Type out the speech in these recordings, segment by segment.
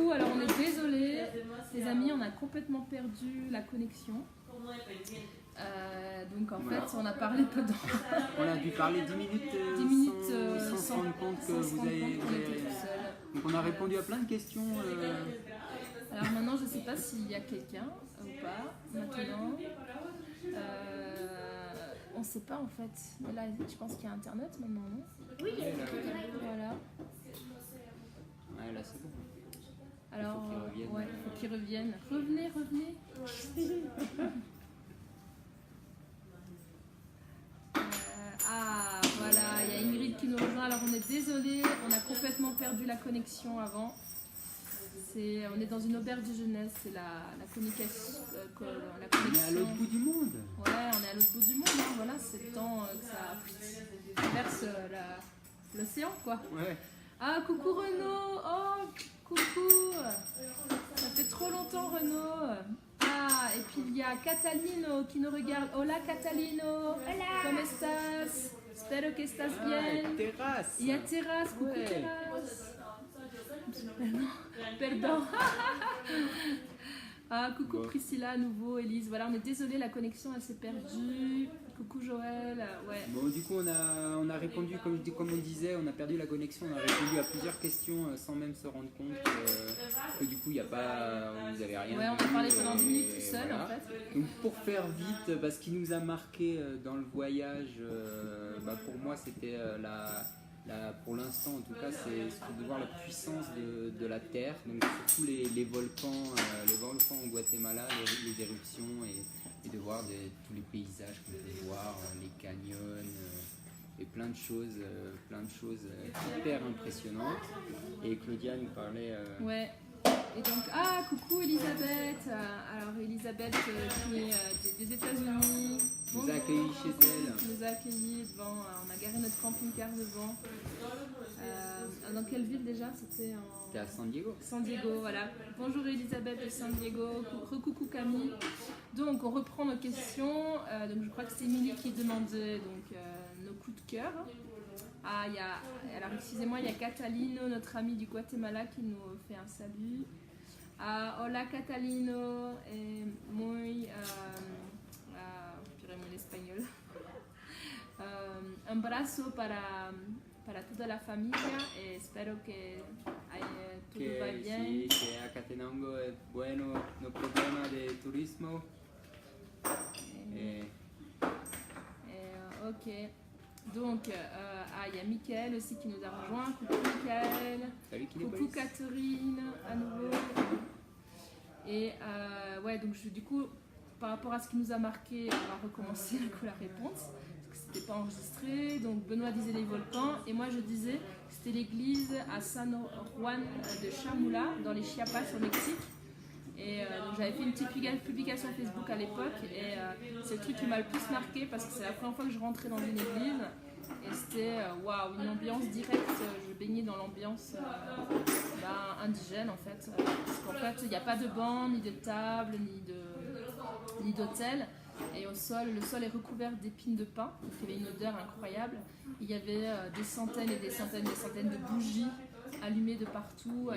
coucou, alors on est désolé, les amis, on a complètement perdu la connexion. Donc en fait, on a parlé pendant... On a dû parler 10 minutes, sans se rendre compte que vous avez... Donc on a répondu à plein de questions. Alors maintenant, je ne sais pas s'il y a quelqu'un ou pas, maintenant. On ne sait pas en fait. Mais là, je pense qu'il y a Internet maintenant, non? Oui, il y a voilà. Ouais, là c'est bon. Alors, il faut qu'ils reviennent. Revenez. Voilà, il y a Ingrid qui nous rejoint. Alors on est désolé, on a complètement perdu la connexion avant. On est dans une auberge de jeunesse, c'est la communication. La connexion. On est à l'autre bout du monde. Ouais, on est à l'autre bout du monde. Hein. Voilà, c'est le temps que ça traverse l'océan, quoi. Ouais. Ah, coucou Renaud. Oh, coucou. Ça fait trop longtemps, Renaud. Ah, et puis il y a Catalino qui nous regarde. Hola, Catalino. Hola. ¿Cómo estás? Espero que estás bien. Terrasse. Il y a Terrasse. Coucou, Ouais. Terrasse. Pardon. Ah, coucou Priscilla à nouveau, Elise. Voilà, on est désolé, la connexion elle s'est perdue. Coucou Joël. Ouais. Bon, du coup, on a répondu, comme on disait, on a perdu la connexion, on a répondu à plusieurs questions sans même se rendre compte que du coup, il n'y a pas, vous avez rien. Ouais, on a parlé pendant 10 minutes tout seul voilà. en fait. Donc, pour faire vite, ce qui nous a marqué dans le voyage, pour moi, c'était pour l'instant, en tout cas, c'est de voir la puissance de la Terre, donc surtout les volcans au Guatemala, les éruptions et de voir tous les paysages qu'on peut voir, les canyons et plein de choses hyper impressionnantes. Et Claudia nous parlait... Ouais. Et donc, coucou Elisabeth. Alors Elisabeth qui est des États-Unis. nous a accueillis chez elle. Qui nous a accueillis devant, on a garé notre camping-car devant. Dans quelle ville déjà? C'était à San Diego. San Diego, voilà. Bonjour Elisabeth de San Diego. Coucou Camille. Donc on reprend nos questions. Donc je crois que c'est Émilie qui demandait nos coups de cœur. Alors excusez-moi, il y a Catalino, notre ami du Guatemala, qui nous fait un salut. Hola Catalino, muy en espagnol. Un abrazo para toda la familia. Espero que todo va bien. Sí, que Acatenango es bueno, no problema de turismo. Ok. Donc, il y a Mickaël aussi qui nous a rejoint. Coucou Mickaël. Salut Coucou Catherine, à nouveau. Et ouais, donc du coup, par rapport à ce qui nous a marqué, on va recommencer la réponse, parce que c'était pas enregistré. Donc Benoît disait les volcans, et moi je disais que c'était l'église à San Juan de Chamula, dans les Chiapas au Mexique. Et donc j'avais fait une petite publication Facebook à l'époque, et c'est le truc qui m'a le plus marqué, parce que c'est la première fois que je rentrais dans une église. Et c'était waouh, une ambiance directe, je baignais dans l'ambiance indigène en fait. Parce qu'en fait, il n'y a pas de banc, ni de table, ni d'hôtel. Et le sol est recouvert d'épines de pin, donc il y avait une odeur incroyable. Il y avait des centaines et des centaines de bougies allumées de partout.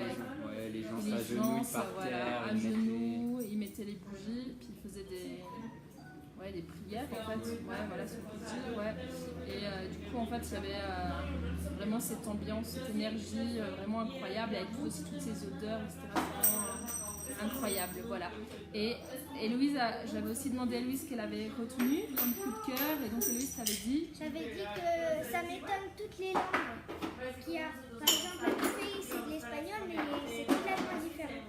Les gens s'agenouillent par terre. À genoux, ils mettaient les bougies, puis ils faisaient des prières en fait, voilà, sur le petit, Et du coup en fait il y avait vraiment cette ambiance, cette énergie vraiment incroyable, avec aussi toutes ces odeurs, etc. C'était vraiment incroyable, voilà. Et Héloïse, j'avais aussi demandé à Héloïse qu'elle avait retenu comme coup de cœur, et donc Héloïse t'avait dit... J'avais dit que ça m'étonne toutes les langues. Qu'il y a, par exemple, un pays c'est de l'espagnol, mais c'est complètement différent.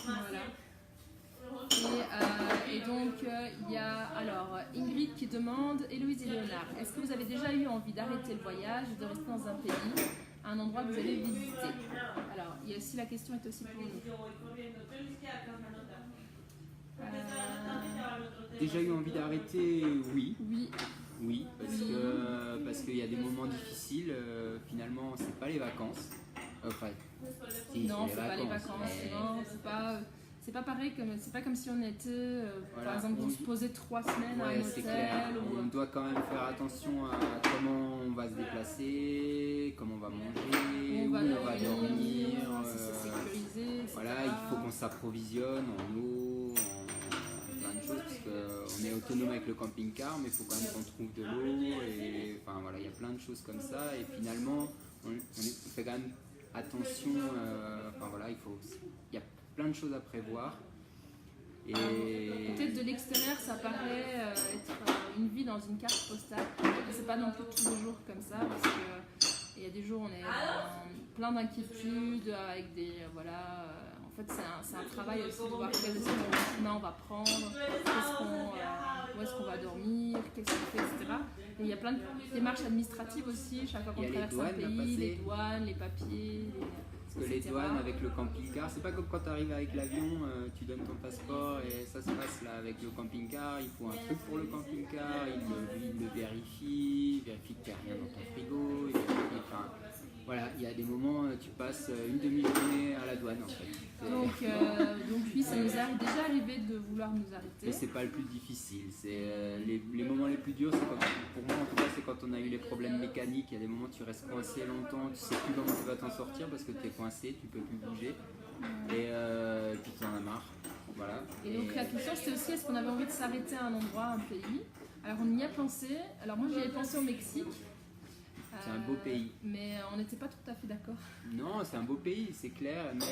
Voilà. Et donc, il y a alors Ingrid qui demande, Héloïse et Léonard, est-ce que vous avez déjà eu envie d'arrêter le voyage et de rester dans un pays, un endroit que vous avez visité? Alors, il y a aussi la question est aussi pour nous. Déjà eu envie d'arrêter, oui. Oui, parce qu'il y a des moments difficiles, finalement, c'est pas les vacances. Enfin, si, non, c'est pas les vacances, mais... non, c'est pas pareil, c'est pas comme si on était, par exemple, on se posait 3 semaines à un c'est hôtel. clair. On doit quand même faire attention à comment on va se déplacer, comment on va manger, où on va dormir. Si c'est sécurisé, etc. on s'approvisionne en eau, en plein de choses, parce qu'on est autonome avec le camping-car, mais il faut quand même qu'on trouve de l'eau, et enfin voilà, il y a plein de choses comme ça, et finalement, on fait quand même attention, enfin voilà, il y a plein de choses à prévoir. Et peut-être de l'extérieur, ça paraît être une vie dans une carte postale, mais c'est pas non plus tous les jours comme ça, parce que il y a des jours où on est plein d'inquiétudes, avec des en fait c'est un travail aussi de voir quel chemin on va prendre, où est-ce qu'on va dormir, qu'est-ce qu'on fait, etc. Et il y a plein de démarches administratives aussi, chaque fois qu'on traverse un pays, les douanes, les papiers. Parce que les douanes avec le camping-car, c'est pas comme quand tu arrives avec l'avion, tu donnes ton passeport et ça se passe là avec le camping-car, il faut un truc pour le camping-car, il le vérifie, que tu n'as rien dans ton frigo, voilà, il y a des moments, tu passes une demi-journée à la douane en fait. Donc oui, ça nous est déjà arrivé de vouloir nous arrêter. Mais c'est pas le plus difficile, c'est les moments les plus durs, c'est pour moi en tout cas, c'est quand on a eu les problèmes mécaniques, il y a des moments où tu restes coincé longtemps, tu sais plus comment tu vas t'en sortir parce que tu es coincé, tu peux plus bouger et puis tu en as marre. Voilà. Et donc la question c'était aussi est-ce qu'on avait envie de s'arrêter à un endroit, un pays. Alors on y a pensé, alors moi j'y avais pensé au Mexique. C'est un beau pays. Mais on n'était pas tout à fait d'accord. Non, c'est un beau pays, c'est clair. Mais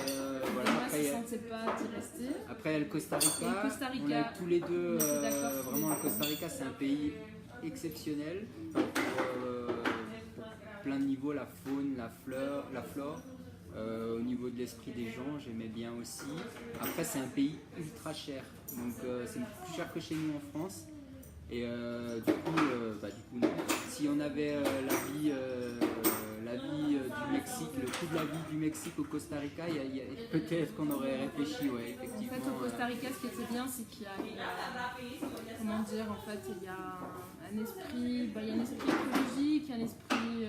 voilà, moi, je ne sentais pas d'y rester. Après, il y a le Costa Rica. On est tous les deux. Vraiment, le Costa Rica, c'est un pays exceptionnel. Pour plein de niveaux, la faune, la flore. Au niveau de l'esprit des gens, j'aimais bien aussi. Après, c'est un pays ultra cher. Donc, c'est plus cher que chez nous en France. Et du coup, non. Si on avait la vie du Mexique, le coût de la vie du Mexique au Costa Rica, peut-être qu'on aurait réfléchi, ouais, effectivement. En fait, au Costa Rica, ce qui était bien, c'est qu'il y a, comment dire, en fait, il y a un esprit écologique, un esprit,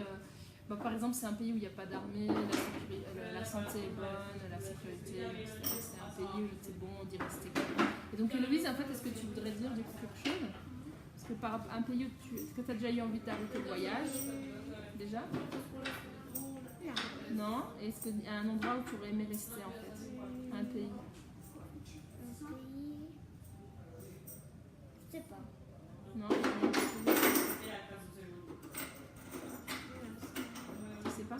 par exemple, c'est un pays où il n'y a pas d'armée, la santé est bonne, la sécurité, c'est un pays où il était bon d'y rester. Et donc, Héloïse, en fait, est-ce que tu voudrais dire du coup quelque chose? Par un pays où est-ce que tu as déjà eu envie d'arrêter le voyage? Déjà? Non. Est-ce qu'il y a un endroit où tu aurais aimé rester en fait? Un pays? Je sais pas. Non. Tu sais pas?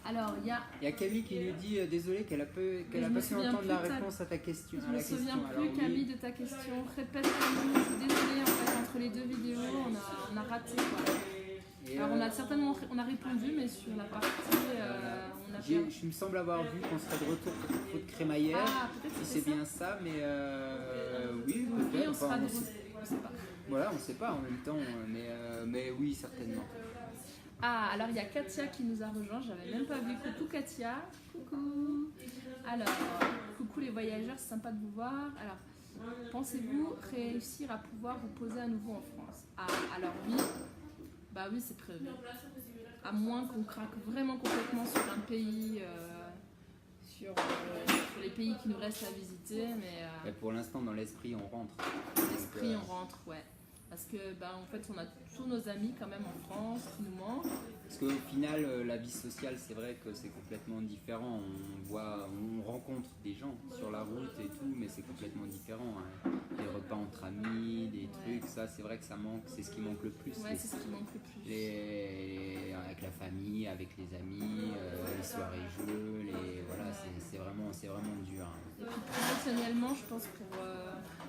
Alors, il y a Camille qui nous dit désolé qu'elle a pas su entendre la réponse à ta question. Je me souviens plus, Camille, de ta question. Répète, Camille, je suis désolée, en fait, entre les deux vidéos, on a raté quoi. Alors on a répondu, mais sur la partie, on a perdu. Je me semble avoir vu qu'on serait de retour pour faute crémaillère. Ah, peut-être si c'est bien ça, mais oui, on sera de retour. On sait pas. Voilà, on sait pas en même temps, mais oui, certainement. Ah, alors il y a Katia qui nous a rejoint, j'avais même pas vu. Coucou Katia, coucou. Alors, coucou les voyageurs, c'est sympa de vous voir. Alors, pensez-vous réussir à pouvoir vous poser à nouveau en France? Ah, alors oui, bah oui, c'est prévu. À moins qu'on craque vraiment complètement sur un pays, sur les pays qui nous restent à visiter, mais pour l'instant, dans l'esprit, on rentre. L'esprit, on rentre, ouais. Parce que en fait on a tous nos amis quand même en France qui nous manquent. Parce qu'au final la vie sociale c'est vrai que c'est complètement différent. On rencontre des gens sur la route et tout, mais c'est complètement différent. Hein. Des repas entre amis, des trucs, ça c'est vrai que ça manque, c'est ce qui manque le plus. Ouais, c'est ce qui manque le plus. Avec la famille, avec les amis, les soirées jeux, voilà, c'est vraiment dur. Hein. Et puis professionnellement, je pense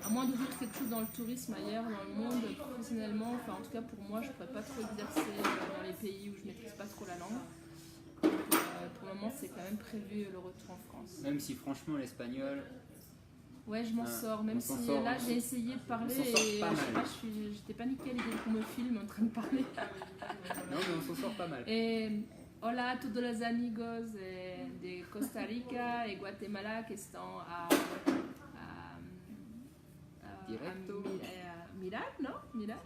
à moins d'ouvrir quelque chose dans le tourisme ailleurs dans le monde, professionnellement, enfin en tout cas pour moi, je ne pourrais pas trop exercer dans les pays où je ne maîtrise pas trop la langue. Donc, pour le moment, c'est quand même prévu le retour en France. Même si franchement l'espagnol... Ouais, je m'en sors, même si là j'ai essayé de parler et je sais pas, j'étais paniquée à l'idée qu'on me filme en train de parler. Non, mais on s'en sort pas mal. Et hola a todos los amigos de Costa Rica et Guatemala que están a mirar, ¿no? Mirar.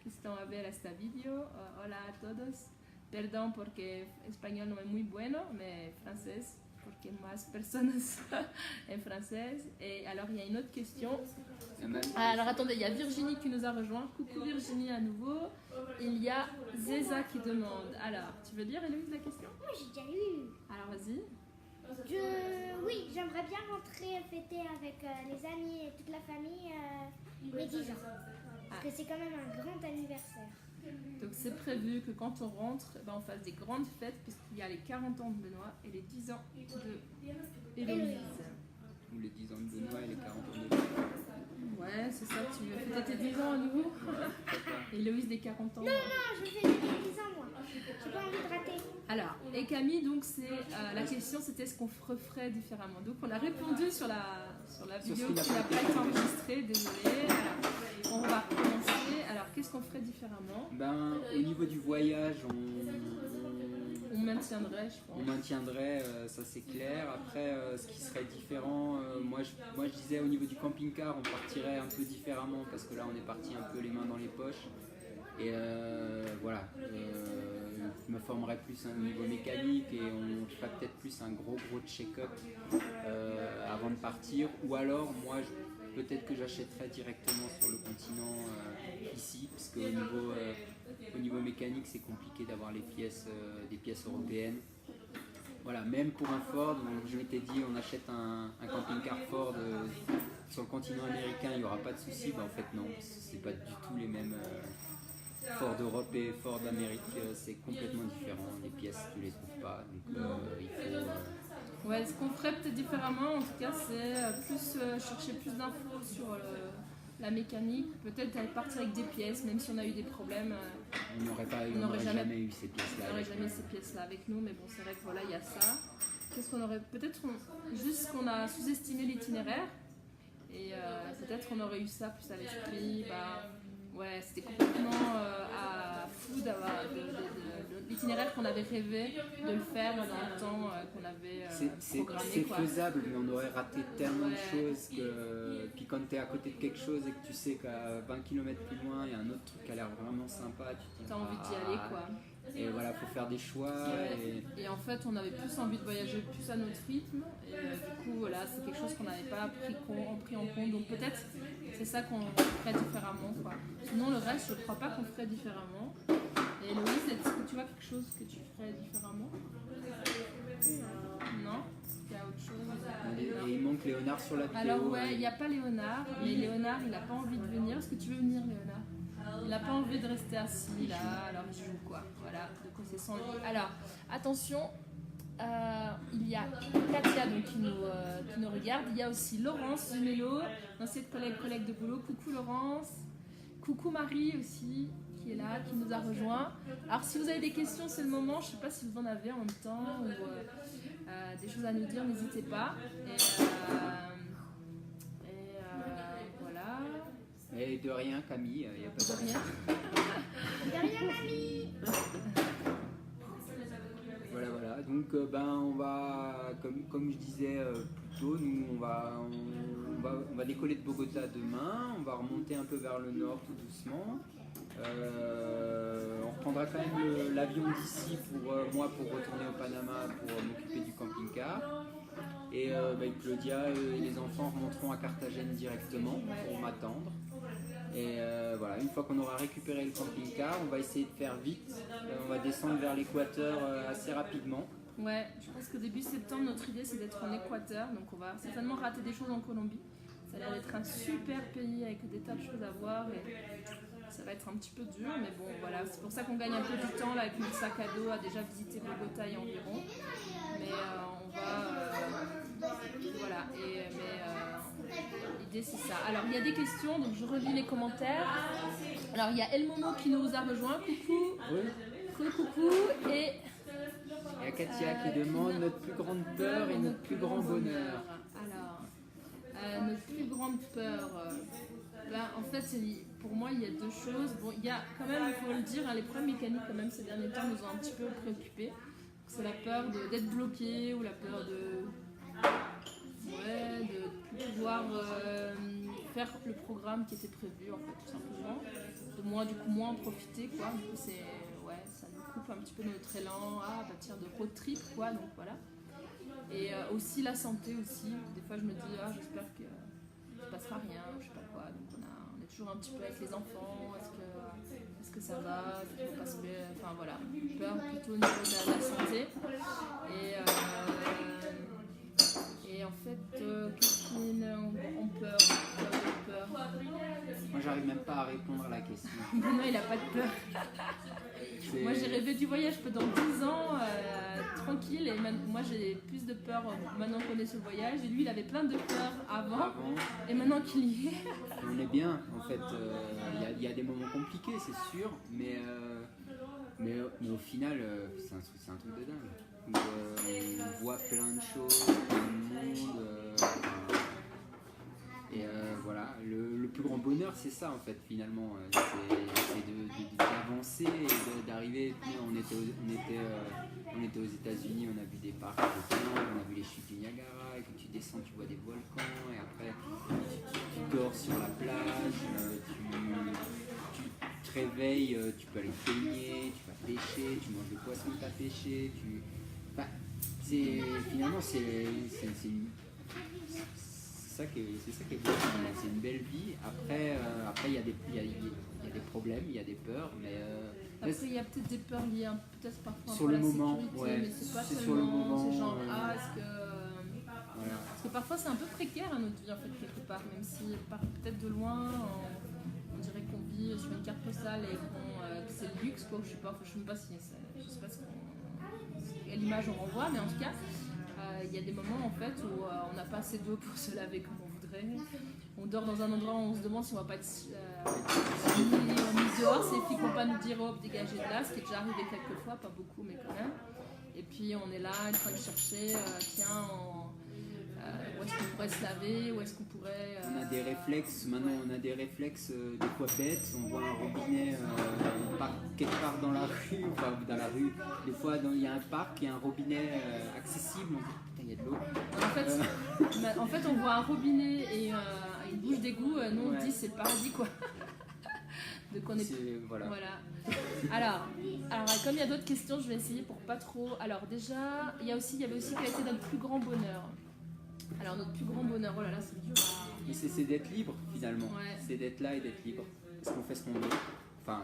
Que están a ver esta video. Hola a todos. Perdón porque español no es muy bueno, mais francés. Porque más personas en français. Et alors, il y a une autre question. Alors, attendez, il y a Virginie qui nous a rejoint. Coucou Virginie à nouveau. Il y a Zeza qui demande. Alors, tu veux lire, Héloïse, la question? Oui, j'ai déjà lu. Alors, vas-y. Oui, j'aimerais bien rentrer fêter avec les amis et toute la famille mes 10 ans. Parce que c'est quand même un grand anniversaire. Donc c'est prévu que quand on rentre, on fasse des grandes fêtes puisqu'il y a les 40 ans de Benoît et les 10 ans de Héloïse. Ou les 10 ans de Benoît et les 40 ans de Benoît. Ouais, c'est ça, tu veux fêter tes 10 ans à nouveau. Héloïse des 40 ans. Non, je fais les 10 ans moi. J'ai pas envie de rater. Alors, et Camille, donc c'est la question c'était ce qu'on referait différemment. Donc on a répondu sur la vidéo qui n'a pas été enregistrée, désolé. Alors, on va recommencer. Alors qu'est-ce qu'on ferait différemment? Au niveau du voyage, on maintiendrait, je pense. On maintiendrait, ça c'est clair. Après, ce qui serait différent, moi je disais au niveau du camping-car, on partirait un peu différemment parce que là on est parti un peu les mains dans les poches. Et voilà, je me formerais plus au niveau mécanique et on ferait peut-être plus un gros check-up avant de partir. Ou alors, moi, peut-être que j'achèterais directement sur le continent ici, parce qu'au niveau mécanique, c'est compliqué d'avoir des pièces européennes. Voilà, même pour un Ford, donc je m'étais dit on achète un camping-car Ford sur le continent américain, il n'y aura pas de souci. En fait non, c'est pas du tout les mêmes. Ford Europe et Ford Amérique, c'est complètement différent. Les pièces, tu les trouves pas. Donc il faut. Ouais, ce qu'on ferait peut-être différemment, en tout cas, c'est plus chercher plus d'infos sur la mécanique. Peut-être aller partir avec des pièces, même si on a eu des problèmes. On n'aurait jamais eu ces pièces-là. On n'aurait jamais ces pièces-là avec nous, mais bon, c'est vrai que voilà, il y a ça. Qu'est-ce qu'on aurait. Peut-être juste qu'on a sous-estimé l'itinéraire. Et peut-être qu'on aurait eu ça plus à l'esprit. Ouais, c'était complètement à fou d'avoir l'itinéraire qu'on avait rêvé de le faire dans le temps qu'on avait programmé. C'est faisable, mais on aurait raté tellement de choses que. Puis quand tu es à côté de quelque chose et que tu sais qu'à 20 km plus loin, il y a un autre truc qui a l'air vraiment sympa, tu te dis. T'as envie d'y aller, quoi. Et voilà, faut faire des choix. Et en fait, on avait plus envie de voyager plus à notre rythme. Et du coup, voilà, c'est quelque chose qu'on n'avait pas pris en compte. Donc peut-être c'est ça qu'on ferait différemment, quoi. Sinon, le reste, je ne crois pas qu'on ferait différemment. Et Héloïse, est-ce que tu vois quelque chose que tu ferais différemment? Non? Il y a autre chose? Et il manque Léonard sur la vidéo. Alors ouais, il n'y a pas Léonard. Mais Léonard, il n'a pas envie de venir. Est-ce que tu veux venir, Léonard? Il n'a pas envie de rester assis là, alors il joue quoi. Voilà, de quoi c'est sans lui. Alors, attention, il y a Katia donc, qui nous regarde. Il y a aussi Laurence Zumello, ancienne collègue de boulot. Coucou Laurence. Coucou Marie aussi, qui est là, qui nous a rejoint. Alors, si vous avez des questions, c'est le moment. Je ne sais pas si vous en avez en même temps ou des choses à nous dire, n'hésitez pas. Voilà. Et de rien, Camille, il n'y a pas de rien. De rien, mamie. Voilà. Donc, on va, comme je disais plus tôt, nous, on va décoller de Bogota demain. On va remonter un peu vers le nord tout doucement. On reprendra quand même l'avion d'ici pour moi pour retourner au Panama pour m'occuper du camping-car. Et Claudia et les enfants remonteront à Carthagène directement pour m'attendre. Et voilà, une fois qu'on aura récupéré le camping-car, on va essayer de faire vite. On va descendre vers l'équateur assez rapidement. Ouais, je pense que début septembre, notre idée c'est d'être en Équateur. Donc on va certainement rater des choses en Colombie. Ça a l'air d'être un super pays avec des tas de choses à voir. Et ça va être un petit peu dur, mais bon voilà, c'est pour ça qu'on gagne un peu du temps là, avec notre sac à dos à déjà visiter Bogota et environ. Mais on va... voilà, l'idée c'est ça. Alors il y a des questions, donc je relis les commentaires. Alors il y a El Momo qui nous a rejoint, coucou. Oui. Coucou. Et il y a Katia qui demande notre plus grande peur et notre plus grand bonheur. Alors, notre plus grande peur... en fait, pour moi, il y a deux choses. Bon, il y a quand même, il faut le dire, les problèmes mécaniques quand même ces derniers temps nous ont un petit peu préoccupés. C'est la peur d'être bloqué ou la peur de pouvoir faire le programme qui était prévu, en fait, tout simplement. De moins en profiter, quoi. Du coup, ça nous coupe un petit peu notre élan de road trip, quoi. Donc voilà. Et aussi la santé aussi. Des fois, je me dis, j'espère que il ne passera rien, je sais pas quoi. Donc on est toujours un petit peu avec les enfants. Est-ce que ça va? Enfin voilà, peur plutôt au niveau de la santé. Et répondre à la question. Non, il a pas de peur. Moi j'ai rêvé du voyage pendant 10 ans, tranquille, et moi j'ai plus de peur maintenant qu'on est sur le voyage, et lui il avait plein de peur avant. Et maintenant qu'il y est... On est bien, en fait, il y a des moments compliqués, c'est sûr, mais au final, c'est un truc de dingue. On voit plein de choses, plein de monde, et voilà, le plus grand bonheur c'est ça en fait finalement, c'est d'avancer et d'arriver. On était aux États-Unis, on a vu des parcs européens, on a vu les chutes du Niagara, et quand tu descends tu vois des volcans, et après tu dors sur la plage, tu te réveilles, tu peux aller te baigner, tu vas pêcher, tu manges le poisson que tu as pêché, finalement c'est ça qui est beau, c'est une belle vie. Après il y a des problèmes, il y a des peurs, mais après il y a peut-être des peurs liées peut-être parfois sur à le la moment, sécurité, ouais, mais c'est pas c'est tellement, sur le moment, c'est genre voilà. Parce que parfois c'est un peu précaire à notre vie en fait quelque part, même si peut-être de loin on dirait qu'on vit sur une carte postale et que c'est le luxe quoi, je sais pas quelle image on renvoie, mais en tout cas il y a des moments en fait où on n'a pas assez d'eau pour se laver comme on voudrait. On dort dans un endroit où on se demande si on va pas être mis dehors. Ces filles qui vont pas nous dire oh dégagez de là, ce qui est déjà arrivé quelques fois, pas beaucoup mais quand même. Et puis on est là en train de chercher où est-ce qu'on pourrait se laver, où est-ce qu'on pourrait... On a des réflexes, maintenant on a des réflexes des fois bêtes, on voit un robinet quelque part dans la rue, enfin dans la rue, des fois il y a un parc, il y a un robinet accessible, on dit putain il y a de l'eau. En fait on voit un robinet et une bouche d'égout, nous on dit c'est le paradis quoi. Donc on est... Voilà. Alors, comme il y a d'autres questions, je vais essayer pour pas trop... Alors déjà, il y avait aussi quel était notre plus grand bonheur. Alors notre plus grand bonheur, oh là là, c'est dur. C'est d'être libre finalement, ouais. C'est d'être là et d'être libre. Parce qu'on fait ce qu'on veut. Enfin,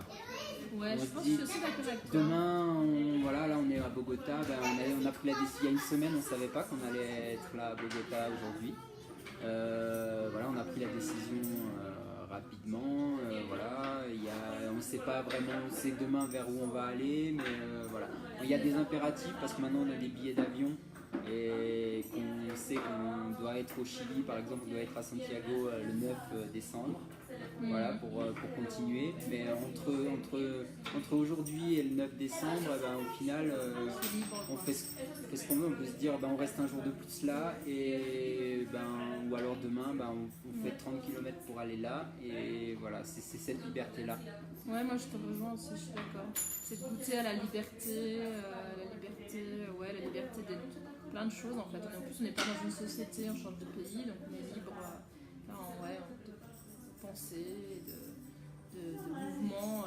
ouais, je pense que je suis aussi d'accord avec toi. Demain, là on est à Bogota, on a pris la décision il y a une semaine, on ne savait pas qu'on allait être là à Bogota aujourd'hui. On a pris la décision rapidement, on ne sait pas vraiment, on sait demain vers où on va aller, mais voilà. Il y a des impératifs parce que maintenant on a des billets d'avion. Et qu'on sait qu'on doit être au Chili, par exemple, on doit être à Santiago le 9 décembre, voilà, pour continuer. Mais entre aujourd'hui et le 9 décembre, au final, on fait ce qu'on veut. On peut se dire, on reste un jour de plus là, et ou alors demain, on fait 30 km pour aller là, et voilà, c'est cette liberté-là. Ouais, moi je te rejoins aussi, je suis d'accord. C'est de goûter à la liberté d'être plein de choses en fait. Et en plus, on n'est pas dans une société, on change de pays, donc on est libre de penser, de mouvement.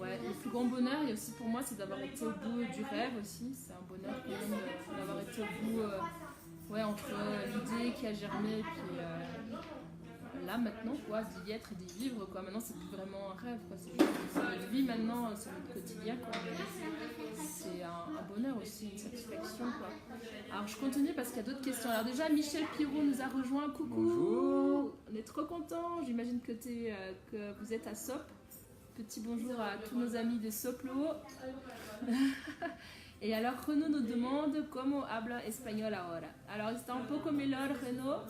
Le plus grand bonheur, et aussi pour moi, c'est d'avoir été au bout du rêve aussi. C'est un bonheur quand même d'avoir été au bout entre l'idée qui a germé et puis là maintenant d'y être et d'y vivre quoi. Maintenant c'est plus vraiment un rêve quoi. C'est notre vie maintenant, c'est notre quotidien quoi. C'est un bonheur aussi, une satisfaction quoi. Alors je continue parce qu'il y a d'autres questions. Alors déjà Michel Pirou nous a rejoint, coucou. Bonjour. On est trop contents, j'imagine que vous êtes à Sop. Petit bonjour à tous nos amis de Soplo. Et alors Renaud nous demande comment habla espagnol ahora. Alors está un poco melhor Renaud.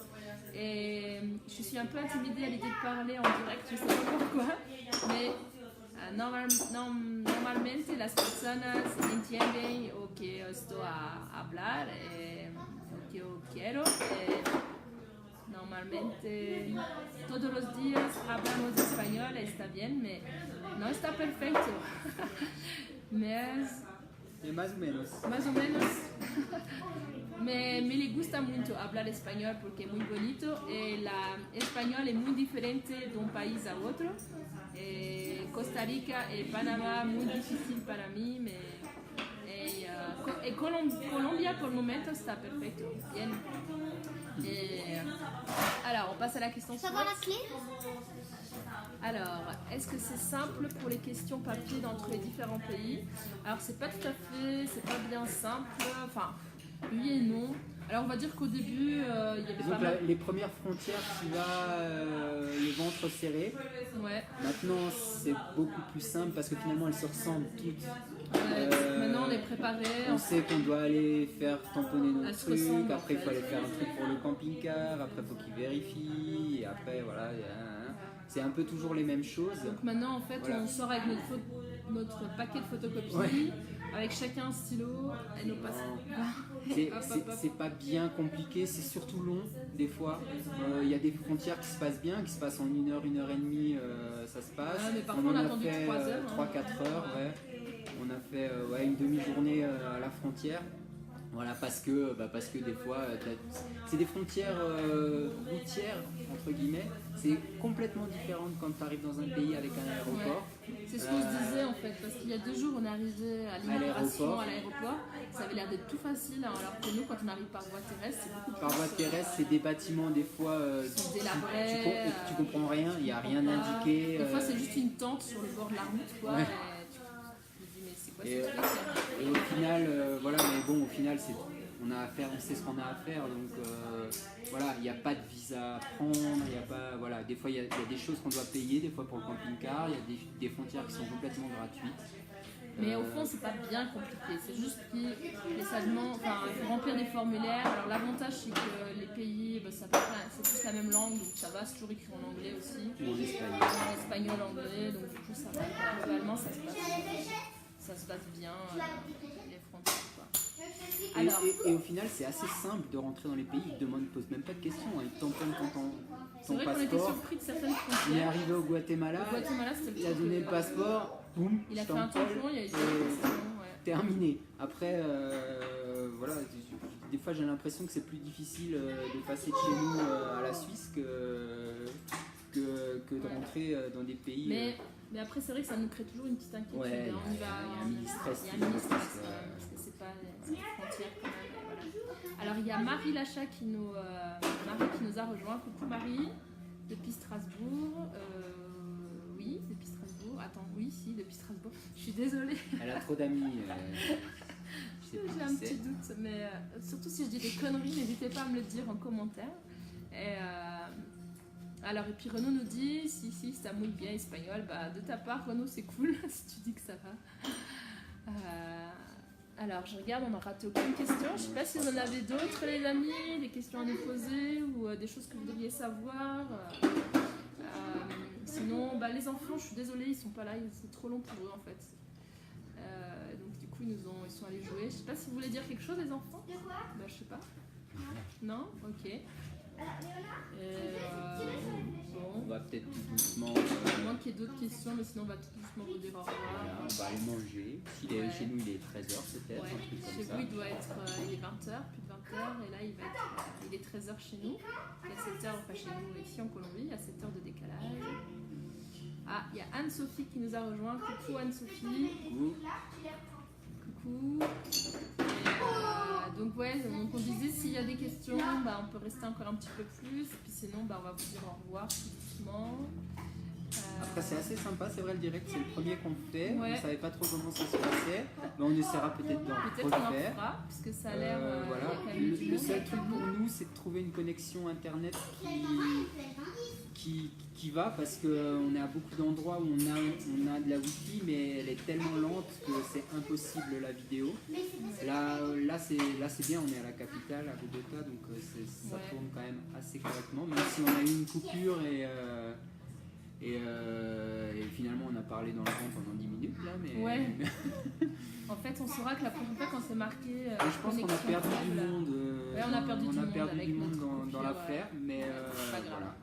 Et je suis un peu intimidée à l'idée de parler en direct, je ne sais pas pourquoi, mais normalmente las personas entienden lo que estoy a hablar, lo que yo quiero. Normalmente todos los días hablamos español, está bien, mais no está perfecto. Más o menos. Más o menos. Me le gusta mucho hablar español porque es muy bonito. El español es muy diferente de un país a otro. Costa Rica y Panamá muy difícil para mí. Colombia por el momento está perfecto. Bien. Alors, on passe à la question suivante. Savoir la clé? Alors, est-ce que c'est simple pour les questions papier d'entre les différents pays? Alors, c'est pas tout à fait, c'est pas bien simple. Enfin, Oui et non. Alors on va dire qu'au début, il y avait Disons pas que mal. les premières frontières, tu vas le ventre serré. Ouais. Maintenant, c'est beaucoup plus simple parce que finalement, elles se ressemblent toutes. Ouais. Maintenant on est préparé. On sait qu'on doit aller faire tamponner nos Elles se trucs, ressemblent, après il en faut fait. aller faire un truc pour le camping-car, après il faut qu'ils vérifient, et après voilà, c'est un peu toujours les mêmes choses. Donc maintenant en fait Voilà. on sort avec notre paquet de photocopies, Ouais. avec chacun un stylo et nos passeports. C'est- Hop, c'est hop, hop. c'est pas bien compliqué, c'est surtout long des fois. Il y a des frontières qui se passent bien, qui se passent en 1 heure, 1 heure et demie, ça se passe. Ouais, mais parfois, en on a a attendu fait 3 heures, hein. 3-4 heures, ouais. On a fait une demi-journée à la frontière. Voilà, parce que des fois, c'est des frontières routières, entre guillemets. C'est complètement différent quand tu arrives dans un pays avec un aéroport. C'est ce qu'on se disait en fait, parce qu'il y a 2 jours on est arrivé à l'immigration, l'aéroport. à l'aéroport, ça avait l'air d'être tout facile, hein, alors que nous quand on arrive par voie terrestre c'est beaucoup plus Par voie terrestre, c'est des bâtiments, des fois, sont délabrés, tu comprends rien, il n'y a rien comprends pas. indiqué. Des fois c'est juste une tente sur le bord de la route quoi, Ouais. et tu te dis mais c'est quoi Et, ce truc Et au final, voilà, mais bon, au final, on a affaire, on sait ce qu'on a à faire, donc voilà, il n'y a pas de visa à prendre, il y a pas, voilà, des fois il y a des choses qu'on doit payer, des fois pour le camping-car, il y a des frontières qui sont complètement gratuites. Mais au fond, c'est pas bien compliqué. C'est juste qu'il faut remplir des formulaires. Alors l'avantage, c'est que les pays, c'est tous la même langue, donc ça va. C'est toujours écrit en anglais aussi. Ou en espagnol. En espagnol, anglais, donc du coup ça va. Globalement, ça se passe bien les frontières. Quoi. Alors, Et au final, c'est assez simple de rentrer dans les pays. Ils ne posent même pas de questions. Hein. Ils tamponnent c'est ton vrai qu'on était passeport. surpris de certaines Il est frontières. arrivé au Guatemala, Au Guatemala, c'était il a donné le passeport, boum, Il a je fait un t'empolle, tampon, il y a eu et des questions, ouais. terminé. Après, voilà, des fois j'ai l'impression que c'est plus difficile de passer de chez nous à la Suisse que de rentrer dans des pays. Mais après, c'est vrai que ça nous crée toujours une petite inquiétude. Ouais, hein. On y va, il y a un mini-stress. Il y a un mini-stress quand même, parce que c'est pas les frontières quand même. Et voilà. Alors, il y a Marie Lacha qui nous a rejoint. Coucou Marie, depuis Strasbourg. Oui, depuis Strasbourg. Attends, oui, si, depuis Strasbourg. Je suis désolée. Elle a trop d'amis. Je sais plus J'ai qui un c'est. petit doute, mais surtout si je dis des conneries, n'hésitez pas à me le dire en commentaire. Alors, et puis Renaud nous dit, si, ça mouille bien espagnol. Bah, de ta part, Renaud, c'est cool si tu dis que ça va. Alors, je regarde, on n'a raté aucune question. Je ne sais pas si vous en avez d'autres, les amis, des questions à nous poser ou des choses que vous devriez savoir. Sinon, les enfants, je suis désolée, ils sont pas là, c'est trop long pour eux en fait. Donc, du coup, ils sont allés jouer. Je sais pas si vous voulez dire quelque chose, les enfants. De quoi? Bah, je sais pas. Non? Ok. Bon. On va peut-être tout doucement. À moins qu'il y ait d'autres questions, mais sinon on va tout doucement vous dire au revoir. Voilà, on va aller manger. Ouais. Chez nous, il est 13h peut-être, Ouais. un truc Chez comme ça. vous, il doit être il est 20h, plus de 20h, et là il est 13h chez nous. Il y a 7h, enfin chez nous ici en Colombie, il y a 7h de décalage. Ah, il y a Anne-Sophie qui nous a rejoint. Coucou Anne-Sophie. Coucou. Coucou. Et, donc ouais, donc on disait s'il y a des questions, on peut rester encore un petit peu plus. Et puis sinon, on va vous dire au revoir tout doucement. Après, c'est assez sympa, c'est vrai, le direct, c'est le premier qu'on fait. Ouais. On ne savait pas trop comment ça se passait. Mais on essaiera peut-être d'en Peut-être qu'on en refaire. fera, puisque ça a l'air. Voilà. il y a quand même du Le monde. seul truc pour nous, c'est de trouver une connexion internet qui va, parce qu'on est à beaucoup d'endroits où on a de la wifi, mais elle est tellement lente que c'est impossible la vidéo. Là c'est bien, on est à la capitale, à Bogota, donc ça Ouais. tourne quand même assez correctement, même si on a eu une coupure et finalement on a parlé dans le vent pendant 10 minutes là, mais Ouais. En fait, on saura que la prochaine fois quand c'est marqué. et je pense qu'on a perdu du monde. Ouais, on a perdu du monde avec notre dans coupure, l'affaire, mais c'est pas grave. voilà.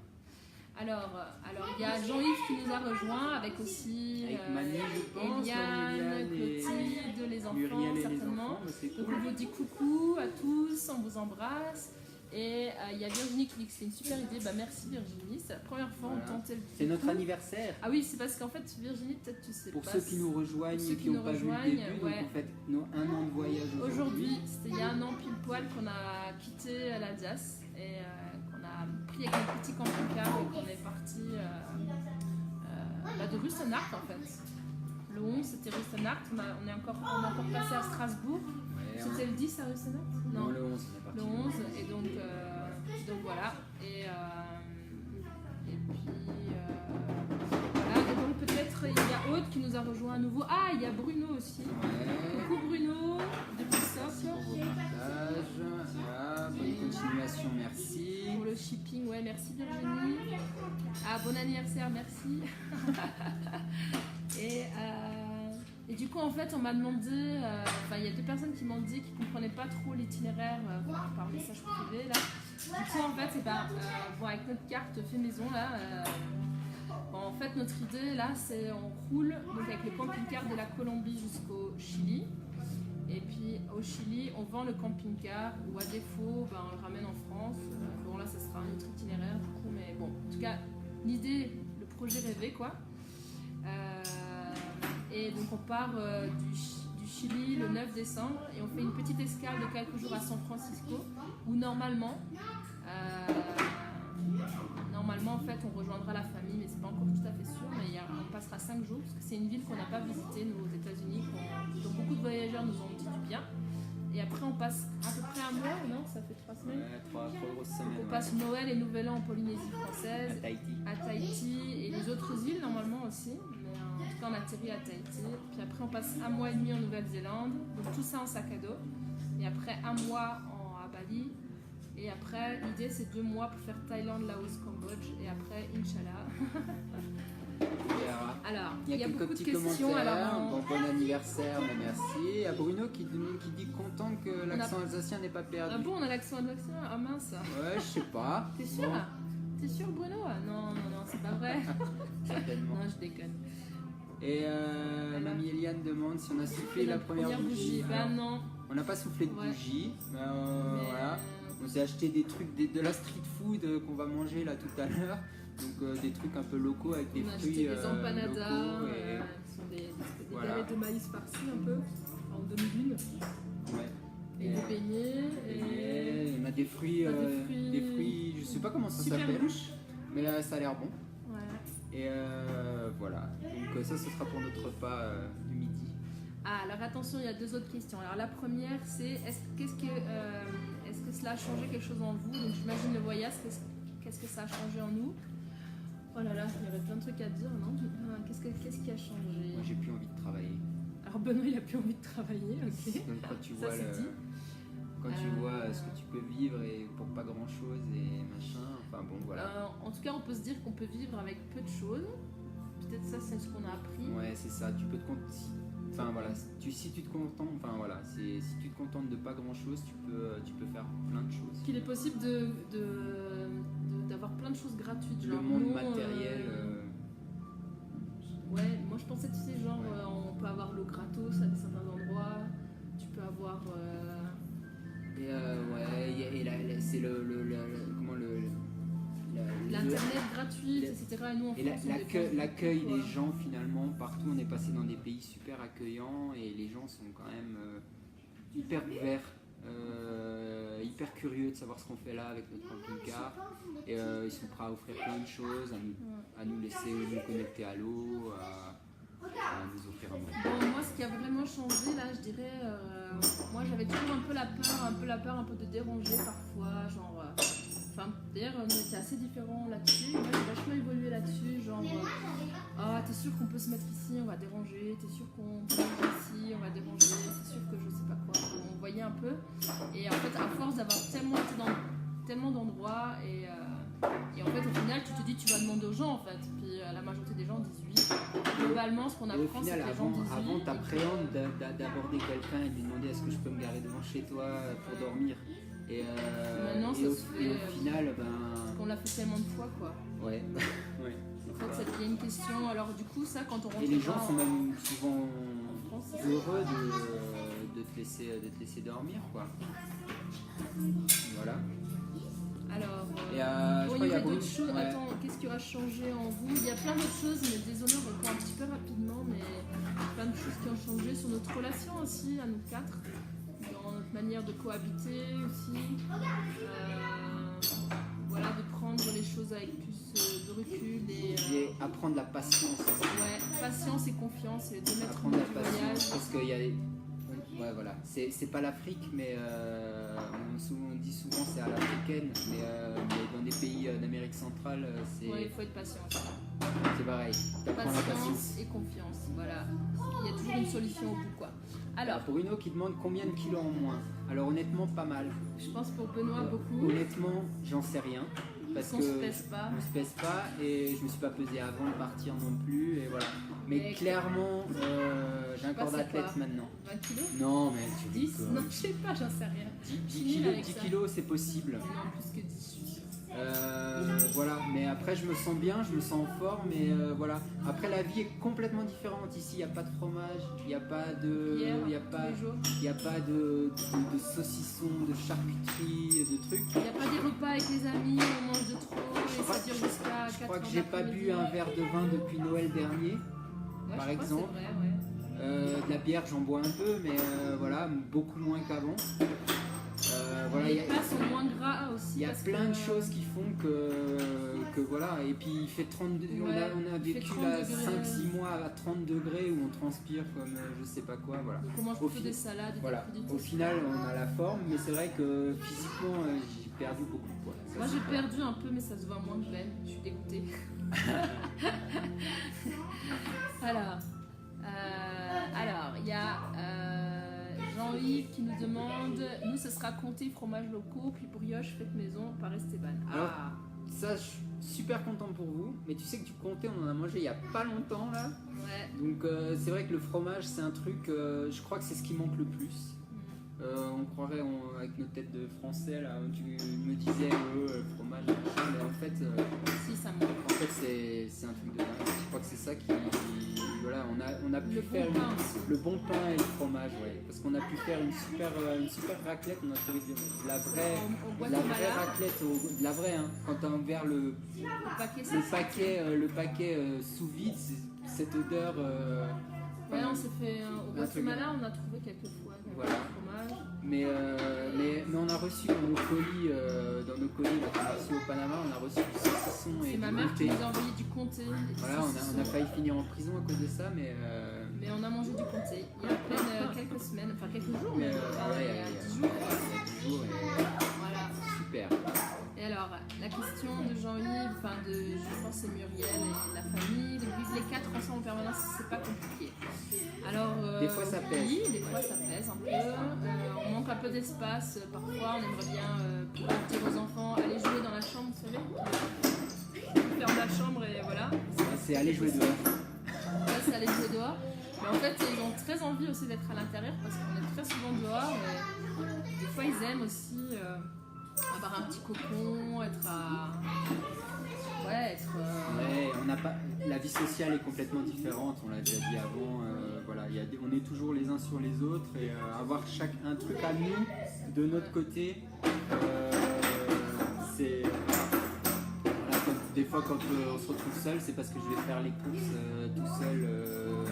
Alors il y a Jean-Yves qui nous a rejoint avec aussi Avec Manu, je pense, Eliane, Muriel Clotilde, les enfants Muriel et les certainement. enfants, bah, c'est Donc cool. on vous dit coucou à tous, on vous embrasse. Et il y a Virginie qui dit que c'est une super idée. Merci Virginie, c'est la première fois Voilà. on tentait le petit C'est notre coup. anniversaire. Ah oui, c'est parce qu'en fait Virginie, peut-être tu sais Pour pas. ceux qui nous rejoignent pour ceux et qui qui nous n'ont pas vu le rejoignent, début, ouais. donc en fait, un an de voyage Aujourd'hui, c'était il y a un an pile poil qu'on a quitté l'Alsace et qu'on a pris avec notre petit camping-car et qu'on est parti de Rustenart en fait. Le 11 c'était Rustenart, on est encore passé à Strasbourg. Ouais. C'était le 10 à Russena? Non, le 11, on est parti. Le 11, et donc voilà. Et puis voilà. Et donc peut-être il y a Aude qui nous a rejoint à nouveau. Ah, il y a Bruno aussi. Ouais. Coucou Bruno, depuis Soc. Pour vos partages. Voilà, bonne continuation, merci. Pour le shipping, ouais, merci Virginie. Ah, bon anniversaire, merci. Et du coup, en fait, on m'a demandé, il y a 2 personnes qui m'ont dit qu'ils ne comprenaient pas trop l'itinéraire par message privé. Là. Du coup, en fait, avec notre carte fait maison, là, en fait, notre idée, là, c'est on roule donc, avec le camping-car de la Colombie jusqu'au Chili. Et puis, au Chili, on vend le camping-car, ou à défaut, on le ramène en France. Bon, là, ça sera un autre itinéraire, du coup, mais bon, en tout cas, l'idée, le projet rêvé, quoi. Et donc on part du Chili le 9 décembre et on fait une petite escale de quelques jours à San Francisco où normalement en fait on rejoindra la famille, mais c'est pas encore tout à fait sûr, mais on passera 5 jours parce que c'est une ville qu'on n'a pas visitée nous aux États-Unis, dont beaucoup de voyageurs nous ont dit du bien. Et après on passe à peu près un mois, non? Ça fait 3 semaines. Ouais, 3 grosses semaines. On passe Noël et Nouvel An en Polynésie française, à Tahiti et les autres îles normalement aussi. En tout cas, on atterrit à Tahiti. Puis après, on passe 1 mois et demi en Nouvelle-Zélande. Donc tout ça en sac à dos. Et après, 1 mois à Bali. Et après, l'idée, c'est 2 mois pour faire Thaïlande, Laos, Cambodge. Et après, Inch'Allah. Alors, il y a beaucoup de questions. Alors, bon anniversaire, mais merci. Il y a Bruno qui dit content que l'accent alsacien n'est pas perdu. Ah bon, on a l'accent alsacien? Ah mince. Ouais, je sais pas. T'es sûr? Bon. T'es sûr, Bruno? Non, c'est pas vrai. Certainement. Non, je déconne. Et Mamie Eliane demande si on a soufflé la première bougie. Ben non. On n'a pas soufflé de bougie. Voilà. On s'est acheté des trucs, de la street food qu'on va manger là tout à l'heure. Donc des trucs un peu locaux avec des fruits acheté des empanadas, locaux. qui sont des galettes de maïs farcies un peu, en demi-lune. Ouais. Et des beignets. Et on a des fruits, je sais pas comment ça s'appelle. Mais ça a l'air bon. Ouais. Et voilà. Donc ça, ce sera pour notre repas du midi. Ah, alors attention, il y a 2 autres questions. Alors la première, c'est est-ce que cela a changé quelque chose en vous? Donc j'imagine le voyage, qu'est-ce que ça a changé en nous? Oh là là, il y aurait plein de trucs à dire, non? Qu'est-ce qui a changé? Moi, j'ai plus envie de travailler. Alors Benoît, il a plus envie de travailler, ok. Donc quand tu ça, vois, tu vois ce que tu peux vivre et pour pas grand chose et machin, enfin bon voilà. En tout cas, on peut se dire qu'on peut vivre avec peu de choses. Peut-être ça, c'est ce qu'on a appris. Ouais, c'est ça. Tu peux te enfin voilà, si tu te contentes, enfin voilà, si tu te contentes de pas grand chose, tu peux faire plein de choses. Qu'il est possible d'avoir plein de choses gratuites. Le genre, monde matériel. Ouais, moi je pensais, tu sais, genre on peut avoir l'eau gratos à certains endroits. Tu peux avoir. C'est l'internet gratuit, etc. Et nous en France, l'accueil des gens finalement, partout on est passé dans des pays super accueillants et les gens sont quand même hyper ouverts, hyper curieux de savoir ce qu'on fait là avec notre camping-car et ils sont prêts à offrir plein de choses, à nous laisser nous connecter à l'eau, à nous offrir un moment. Bon, moi ce qui a vraiment changé là, je dirais, moi j'avais toujours un peu la peur un peu de déranger parfois, genre. D'ailleurs, on était assez différents là-dessus. Moi, j'ai vachement évolué là-dessus. Genre, t'es sûr qu'on peut se mettre ici, on va déranger. T'es sûr qu'on peut se mettre ici, on va déranger. C'est sûr que je sais pas quoi. On voyait un peu. Et en fait, à force d'avoir tellement été dans tellement d'endroits, et en fait, au final, tu te dis, tu vas demander aux gens, en fait. Puis la majorité des gens disent oui. Globalement, ce qu'on apprend, c'est que les gens disent oui. Avant, t'appréhendes d'aborder quelqu'un et de lui demander est-ce que je peux me garer devant chez toi pour dormir. Et au final, parce qu'on l'a fait tellement de fois, quoi. Ouais. Ouais. En fait, il y a une question. Alors, du coup, ça, quand on rentre. Et les gens sont même souvent heureux de te laisser dormir, quoi. Voilà. Alors, il y a d'autres choses. Ouais. Attends, qu'est-ce qui aura changé en vous? Il y a plein d'autres choses, mais désolé, on répond un petit peu rapidement, mais plein de choses qui ont changé sur notre relation aussi, à nous 4. Dans notre manière de cohabiter aussi, voilà, de prendre les choses avec plus de recul et apprendre la patience. Ouais, patience et confiance et de mettre apprendre la patience voyage. Parce qu'il y a Ouais, voilà. C'est pas l'Afrique, mais on dit souvent c'est à l'africaine, mais dans des pays d'Amérique centrale, c'est Ouais, il faut être patient. c'est pareil. T'apprends la patience. Patience et confiance, voilà. Il y a toujours une solution au bout, quoi. Alors, Pour Bruno qui demande combien de kilos en moins. Alors honnêtement, pas mal. je pense pour Benoît beaucoup. Honnêtement, j'en sais rien. Parce On que se pèse pas. on se pèse pas et je me suis pas pesé avant de partir non plus et voilà. Mais Et clairement, j'ai un pas corps c'est d'athlète quoi. maintenant. 20 kilos Non mais tu 10 rigoles. Non, je sais pas, j'en sais rien. 10 nulle kilos, avec 10 ça. kilos c'est possible. Non, plus que 10. Voilà, mais après je me sens bien, je me sens en forme et voilà. Après la vie est complètement différente ici, il n'y a pas de fromage, il n'y a pas de, Hier, il y a tous pas, les jours. il y a pas de saucissons, de charcuterie, de trucs. Il n'y a pas des repas avec les amis, on mange de trop et ça dure jusqu'à 4 Je crois que j'ai pas bu un verre de vin depuis Noël dernier. par exemple. C'est vrai, ouais. De la bière j'en bois un peu, mais voilà, beaucoup moins qu'avant. Voilà, Les plats sont moins gras aussi. il y a parce plein que, de choses qui font que voilà, et puis il fait 32, Ouais, on a il fait vécu 30 là degrés. 5-6 mois à 30 degrés où on transpire comme je sais pas quoi, voilà. Donc on mange Au plutôt fi- des salades, Voilà, des au crudités. final on a la forme, mais c'est vrai que physiquement j'ai perdu beaucoup de poids. Ça, Moi c'est j'ai vrai. perdu un peu, mais ça se voit moins que Ben. Je suis dégoûtée. Alors, il y a Jean-Yves qui nous demande, nous ce sera comté fromage locaux, puis brioche faite maison par Esteban. Alors, Ça, je suis super content pour vous, mais tu sais que du comté on en a mangé il y a pas longtemps là. ouais. Donc c'est vrai que le fromage c'est un truc, je crois que c'est ce qui manque le plus. On croirait avec nos têtes de français là, tu me disais fromage, machin, mais en fait, Si ça manque. c'est un truc de dingue. Je crois que c'est ça qui, voilà, on a pu Le faire bon pain aussi. le bon pain et le fromage, ouais, parce qu'on a pu faire une super raclette. On a trouvé de la vraie, Au de la vraie Guatemala, raclette, de la vraie, hein. Quand t'as ouvert le paquet sous vide, c'est cette odeur. Ouais, on s'est fait au Un truc. Guatemala, on a trouvé quelques fois du Voilà. fromage. Mais on a reçu dans nos colis là, qu'on a reçu au Panama, on a reçu du saucisson et C'est du ma mère qui comté. nous a envoyé du comté. et du Voilà, on saucisson. a failli finir en prison à cause de ça, mais Mais on a mangé du comté il y a à peine quelques semaines, enfin quelques jours, mais ouais, il y a 10 jours. il y a 10 jours, Voilà. super. Et alors, la question de Jean-Yves, enfin je pense que c'est Muriel et la famille, de vivre les 4 ensemble en permanence, c'est pas compliqué. Alors, Des fois, ça pèse. Oui, des fois ça pèse un peu. On manque un peu d'espace. Parfois, on aimerait bien pouvoir dire aux enfants, allez jouer dans la chambre, vous savez. On ferme la chambre et voilà. C'est aller jouer dehors. Là, c'est aller jouer dehors. Mais en fait, ils ont très envie aussi d'être à l'intérieur parce qu'on est très souvent dehors. Et des fois, ils aiment aussi avoir un petit cocon, être à. Ouais, être. Ouais, on n'a pas, la vie sociale est complètement différente, on l'a déjà dit avant. Voilà, on est toujours les uns sur les autres et avoir un truc à nous de notre côté, c'est. Voilà, des fois, quand on se retrouve seul, c'est parce que je vais faire les courses tout seul.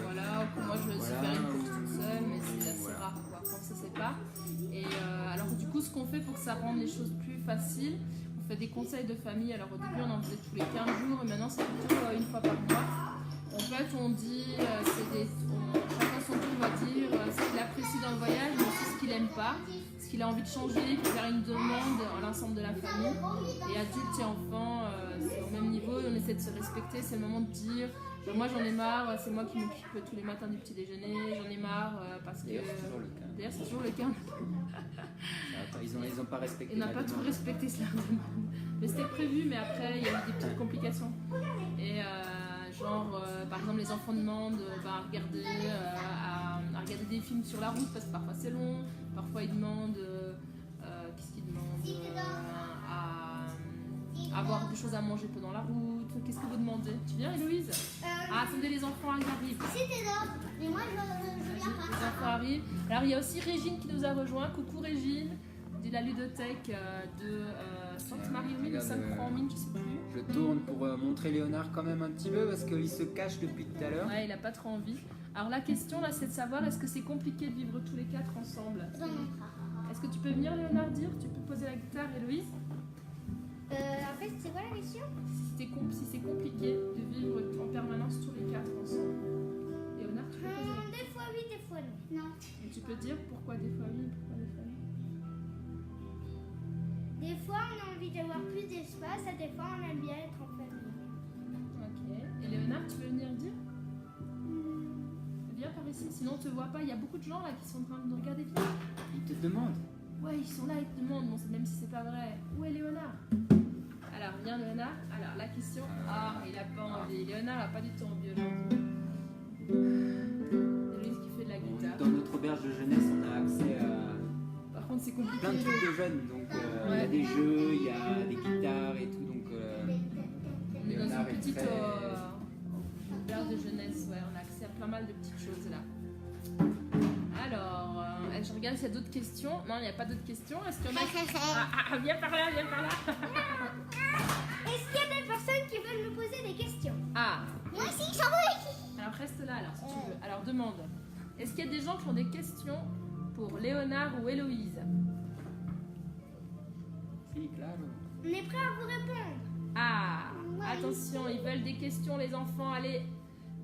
Voilà, ou que moi je vais aussi Voilà, faire une course toute seule, mais c'est assez voilà. rare quoi, quand ça c'est pas. Et alors du coup, ce qu'on fait pour que ça rende les choses plus faciles, on fait des conseils de famille. Alors au début, on en faisait tous les 15 jours, et maintenant c'est plutôt une fois par mois. En fait, on dit, chacun son tour va dire ce qu'il apprécie dans le voyage, mais aussi ce qu'il n'aime pas, ce qu'il a envie de changer, puis faire une demande à l'ensemble de la famille. Et adultes et enfants, c'est au même niveau, on essaie de se respecter, c'est le moment de dire moi j'en ai marre, c'est moi qui m'occupe tous les matins du petit déjeuner, j'en ai marre parce que. D'ailleurs, c'est toujours le cas. D'ailleurs, c'est toujours le cas. Ils ont pas respecté. Il n'a la pas trop demande. respecté cela. Mais c'était prévu, mais après il y a eu des petites complications. Et par exemple, les enfants demandent à regarder des films sur la route parce que parfois c'est long. Parfois ils demandent. Qu'est-ce qu'ils demandent à avoir des choses à manger pendant la route. Qu'est-ce que vous demandez? Tu viens, Héloïse? Ah, attendez, les enfants ils arrivent. C'était là, mais moi je viens pas. Les enfants arrivent. Alors il y a aussi Régine qui nous a rejoint. Coucou Régine, de la ludothèque de Sainte-Marie-aux-Mines ou Sainte-Croix-en-Mines, je sais plus. Je tourne pour montrer Léonard quand même un petit peu parce qu'il se cache depuis tout à l'heure. Ouais, il a pas trop envie. Alors la question là, c'est de savoir est-ce que c'est compliqué de vivre tous les 4 ensemble? Est-ce que tu peux venir, Léonard, dire? Tu peux poser la guitare, Héloïse? En fait, c'est quoi la question? Si c'est compliqué de vivre en permanence tous les 4 ensemble. Léonard, tu peux poser. Des fois oui, des fois non. Non. Et tu peux dire pourquoi des fois oui, pourquoi des fois non. Des fois on a envie d'avoir plus d'espace, et des fois on aime bien être en famille. Ok. Et Léonard, tu veux venir dire? Viens par ici, sinon on te voit pas. Il y a beaucoup de gens là qui sont en train de nous regarder. Viens. Il te demande. Ouais, ils sont là, ils te demandent, bon, même si c'est pas vrai. Où est Léonard? Alors, viens Léonard. Alors, la question. Ah, il a pas envie. Léonard a pas du tout envie aujourd'hui. C'est lui qui fait de la guitare. Dans notre auberge de jeunesse, on a accès à Par contre, c'est compliqué. plein de trucs de jeunes. Donc, il y a des jeux, il y a des guitares et tout. Donc, On est dans Léonard une est petite très- auberge de jeunesse, ouais, on a accès à pas mal de petites choses là. Alors, je regarde s'il y a d'autres questions. Non, il n'y a pas d'autres questions. Est-ce qu'il y en a viens par là, viens par là. Est-ce qu'il y a des personnes qui veulent me poser des questions? Ah, Moi aussi, j'en veux. alors reste là alors si tu veux. Alors demande. Est-ce qu'il y a des gens qui ont des questions pour Léonard ou Héloïse? si, claro. On est prêt à vous répondre. Ah, attention, ils veulent des questions les enfants. Allez,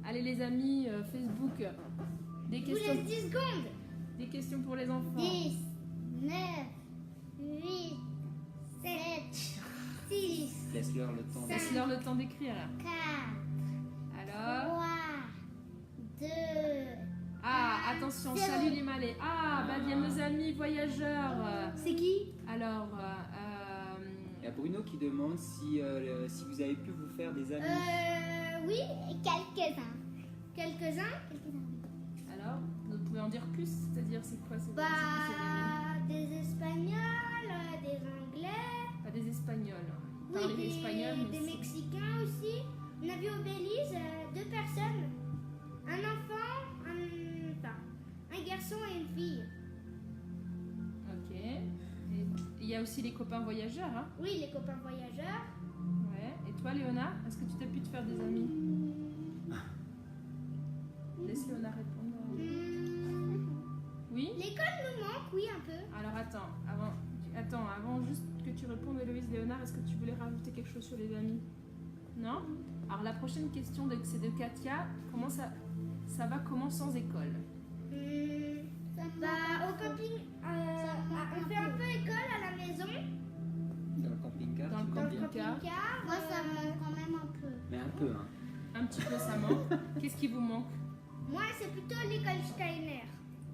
allez les amis, Facebook. Des Je vous questions, laisse 10 secondes. des questions pour les enfants. 10, 9, 8, 7, 6, Laisse-leur le temps. Laisse-leur le temps d'écrire là. 4, Alors. 3, 2. Ah, attention, Zéro. salut les malais. Ah, bah viennent nos amis voyageurs. C'est qui? Alors, Il y a Bruno qui demande si vous avez pu vous faire des amis. Oui, quelques-uns. Quelques-uns? alors, vous pouvez en dire plus? C'est-à-dire, c'est quoi c'est Bah, c'est quoi ces amis? des Espagnols, des Anglais. Pas des Espagnols. Ils Oui, parlent des espagnol, mais c'est- Mexicains aussi. On a vu au Belize 2 personnes. Un enfant, un garçon et une fille. Ok. Et il y a aussi les copains voyageurs, hein? Oui, les copains voyageurs. Ouais. Et toi, Léonard, est-ce que tu t'as pu te faire des amis? Laisse Léonard répondre. Oui? L'école nous manque, oui, un peu. Alors avant juste que tu répondes, Héloïse, Léonard, est-ce que tu voulais rajouter quelque chose sur les amis? Non? Alors la prochaine question, c'est de Katia. Comment ça va comment sans école? Au camping, on fait un peu école à la maison. Dans le camping-car. Dans le Dans le camping-car. camping-car. Moi, ça me manque quand même un peu. Mais un peu, hein. Un petit peu ça manque. Qu'est-ce qui vous manque? Moi, c'est plutôt l'école Steiner.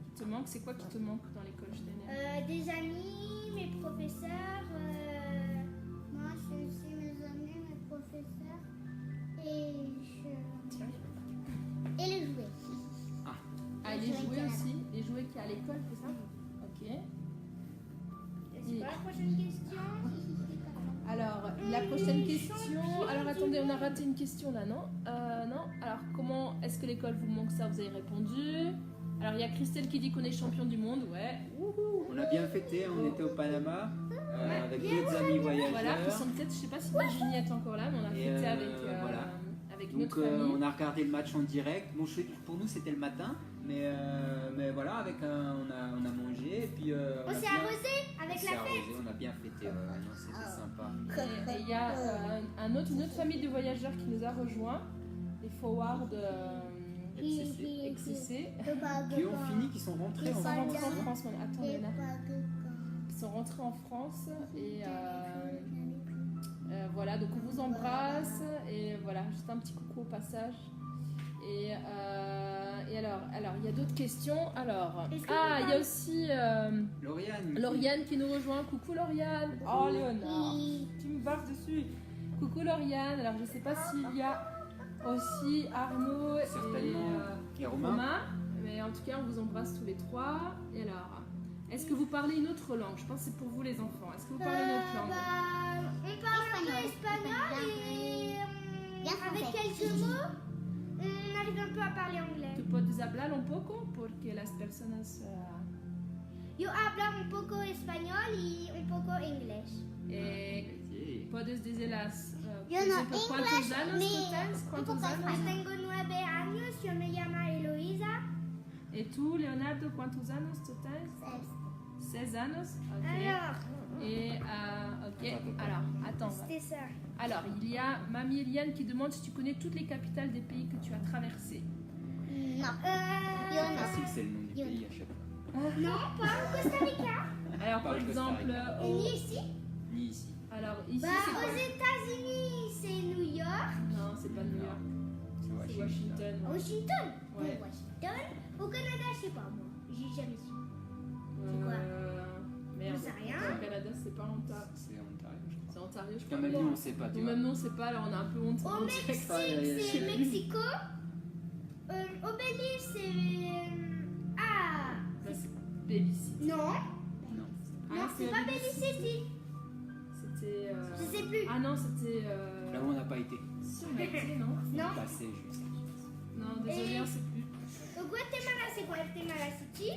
Qui te manque? C'est quoi qui te manque dans l'école Steiner? Des amis, mes professeurs. Moi, c'est aussi mes amis, mes professeurs et les jouets. Ah, les jouets aussi? Les jouets qu'il y a à l'école, c'est ça? Ok. C'est quoi la prochaine question? Alors, la prochaine question. Alors, attendez, on a raté une question là, non? Non. Alors, comment est-ce que l'école vous manque? Ça, vous avez répondu. Alors, il y a Christelle qui dit qu'on est champion du monde, ouais. Wouhou. On a bien fêté, on était au Panama avec d'autres amis voyageurs. Voilà, qui sont peut-être, je sais pas si Virginie est encore là, mais on a Et, fêté voilà. avec Donc notre famille. on a regardé le match en direct. Bon, pour nous c'était le matin, mais voilà, on a mangé et puis On s'est arrosé avec la fête. on a bien fêté. Non, c'était sympa. Et il y a une autre famille de voyageurs qui nous a rejoints, les Forward XCC, Qui ont fini, qui sont rentrés qui en sont rentrés en France. France. Attends, Léna. Qui sont rentrés en France et voilà, donc on vous embrasse et voilà, juste un petit coucou au passage. Et alors, il y a d'autres questions. Alors, Est-ce que il y a aussi Lauriane. qui nous rejoint. Coucou Lauriane. Oh Léonard, tu me barres dessus. Coucou Lauriane. Alors, je sais pas s'il y a aussi Arnaud Certainement. Et Romain. Romain, mais en tout cas, on vous embrasse tous les trois. Et alors, est-ce que vous parlez une autre langue? Je pense que c'est pour vous les enfants. Est-ce que vous parlez une autre langue? On parle un peu espagnol et avec quelques mots, on arrive un peu à parler anglais. ¿Tú puedes hablar un poco? Porque las personas... Yo hablo un poco español y un poco inglés. ¿Puedes decir las... Yo por no ejemplo, ¿cuántos inglés, años ni tú tienes? un ¿Cuántos poco años? Yo tengo 9 años, yo me llamo Eloisa. ¿Y tú, Leonardo, cuántos años tú tienes? 16 años? Ok. Alors, Et, ok. Alors, attends. c'était ça. Alors, il y a Mamie Eliane qui demande si tu connais toutes les capitales des pays que tu as traversés. Non. Facile, c'est le nom du pays à chaque fois. Non, pas au Costa Rica. Alors, Pas par au Costa exemple, Rica. Et ni ici. Ni ici. alors ici, Bah, c'est quoi? aux États-Unis, c'est New York. Non, c'est pas New York, C'est c'est Washington. Washington. À Washington. Ouais. Bon, Washington. Au Canada, je sais pas moi. J'ai jamais su. Merde. Je sais rien. Au Canada, c'est pas Ontario. C'est Ontario, je C'est crois. Ontario, je Putain, crois. même nous, on sait pas, tu Nous, vois. même nous, on sait pas, alors on a un peu honte. Au on dirait que Mexique, aïe, aïe, aïe. c'est Mexico. Au Belize, c'est. Ah c'est Belize City. Non, Non. non, c'est pas Belize City. C'était. Je sais plus. Ah non, c'était. Là, on n'a pas été. Si, on a été, non? Non. Passé juste. Non, désolé, Et- on sait plus. Au Guatemala, c'est Guatemala City.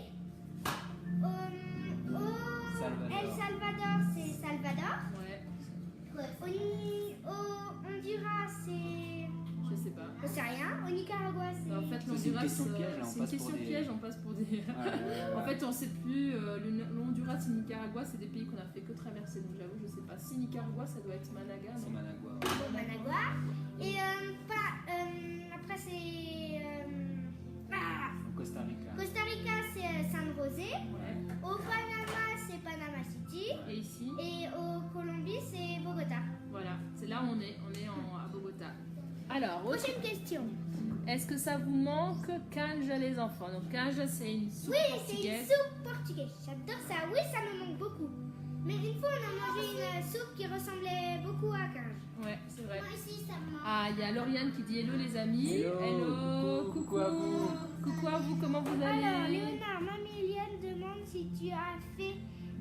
Au Salvador. El Salvador, c'est Salvador. Ouais, Au Honduras, c'est. je sais pas. Je sais rien. Au Nicaragua, c'est. En fait, Ça, c'est une l'Honduras, question piège, là, on c'est une passe question pour des- piège, on passe pour des. Ah, là, là, là. En fait, on sait plus. Le Honduras et Nicaragua, c'est des pays qu'on a fait que traverser. Donc j'avoue, je sais pas. Si Nicaragua, ça doit être Managa. C'est non? Managua. Au Managua. Et après, c'est. Costa Rica. Costa Rica, c'est San José. Ouais. Au Panama, c'est Panama City. Et ici, Et au Colombie, c'est Bogota. voilà, c'est là où on est. On est à Bogota. Alors, autre- Prochaine question. est-ce que ça vous manque canja les enfants? Donc canja, c'est une soupe Oui, c'est une portugaise. soupe portugaise. J'adore ça. Oui, ça me manque beaucoup. Mais une fois, on a mangé une soupe qui ressemblait beaucoup à cage. Ouais, c'est vrai. Moi aussi, ça me manque. Ah, il y a Lauriane qui dit hello les amis. Hello, coucou à vous. Coucou à vous, comment vous allez? Alors, Léonard, Mamie Eliane demande si tu as fait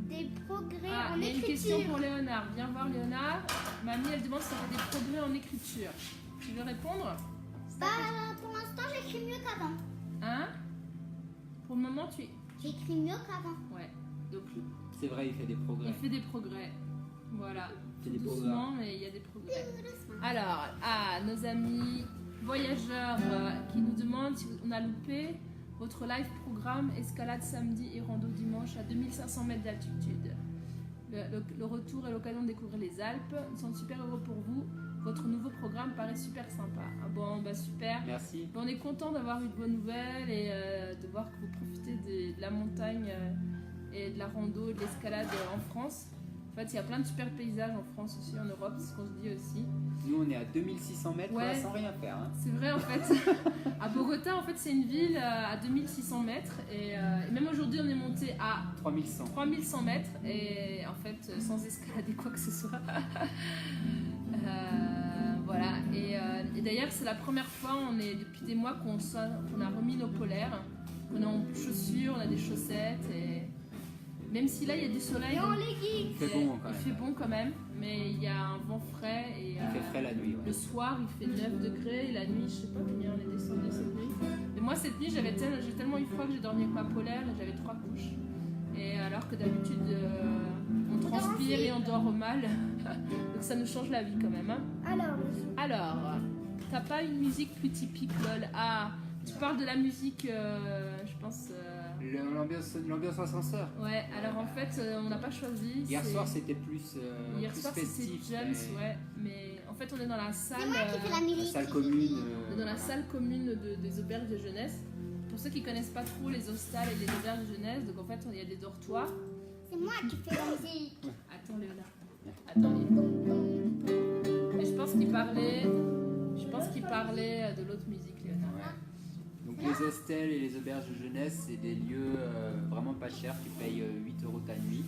des progrès Ah, en il y a une question écriture. pour Léonard. Viens voir Léonard. Mamie, elle demande si tu as fait des progrès en écriture. Tu veux répondre? Bah, pour l'instant, j'écris mieux qu'avant. Hein? Pour le moment, tu... J'écris mieux qu'avant. Ouais. Donc, C'est vrai, il fait des il progrès. fait des progrès. Voilà. Il fait des Doucement, mais il y a des progrès. Alors, nos amis voyageurs qui nous demandent si on a loupé votre live programme escalade samedi et rando dimanche à 2500 mètres d'altitude. Le retour est l'occasion de découvrir les Alpes. Nous sommes super heureux pour vous. Votre nouveau programme paraît super sympa. Ah bon, bah super. Merci. On est content d'avoir eu de bonnes nouvelles et de voir que vous profitez de la montagne et de la rando, de l'escalade en France. En fait, il y a plein de super paysages en France aussi, en Europe, c'est ce qu'on se dit aussi. Nous, on est à 2600 mètres Ouais. là, sans rien faire. Hein. C'est vrai en fait. À Bogota, en fait, c'est une ville à 2600 mètres et même aujourd'hui, on est monté à 3100. 3100 mètres et en fait, sans escalader quoi que ce soit. Voilà. Et d'ailleurs, c'est la première fois, on est depuis des mois qu'on a remis nos polaires, qu'on est en chaussures, on a des chaussettes et même si là il y a du soleil, Et en donc, leggings. Il fait bon quand il même. fait bon quand même, mais il y a un vent frais et Il fait frais la nuit. le Ouais. soir il fait 9 degrés et la nuit je sais pas combien on est descendu cette nuit. Mais moi cette nuit j'ai tellement eu froid que j'ai dormi avec ma polaire et j'avais 3 couches. Et alors que d'habitude on transpire et on dort mal, donc ça nous change la vie quand même. Hein. Alors, t'as pas une musique plus typique lol? Ah, tu parles de la musique, je pense. L'ambiance ascenseur. Ouais, alors en fait on n'a pas choisi. Hier c'est- soir, c'était plus, Hier plus soir c'était festif. James, mais ouais, mais en fait on est dans la salle. C'est moi qui fais la La musique. salle commune. On est dans la salle commune des auberges de jeunesse. Pour ceux qui connaissent pas trop les hostals et les auberges de jeunesse, donc en fait il y a des dortoirs. C'est moi qui fais la musique. Attends Léonard. Attends Léonard. Mais je pense qu'il parlait de l'autre musique Léonard. Ouais. Donc les hostels et les auberges de jeunesse, c'est des lieux vraiment pas chers. Tu payes 8 € ta nuit.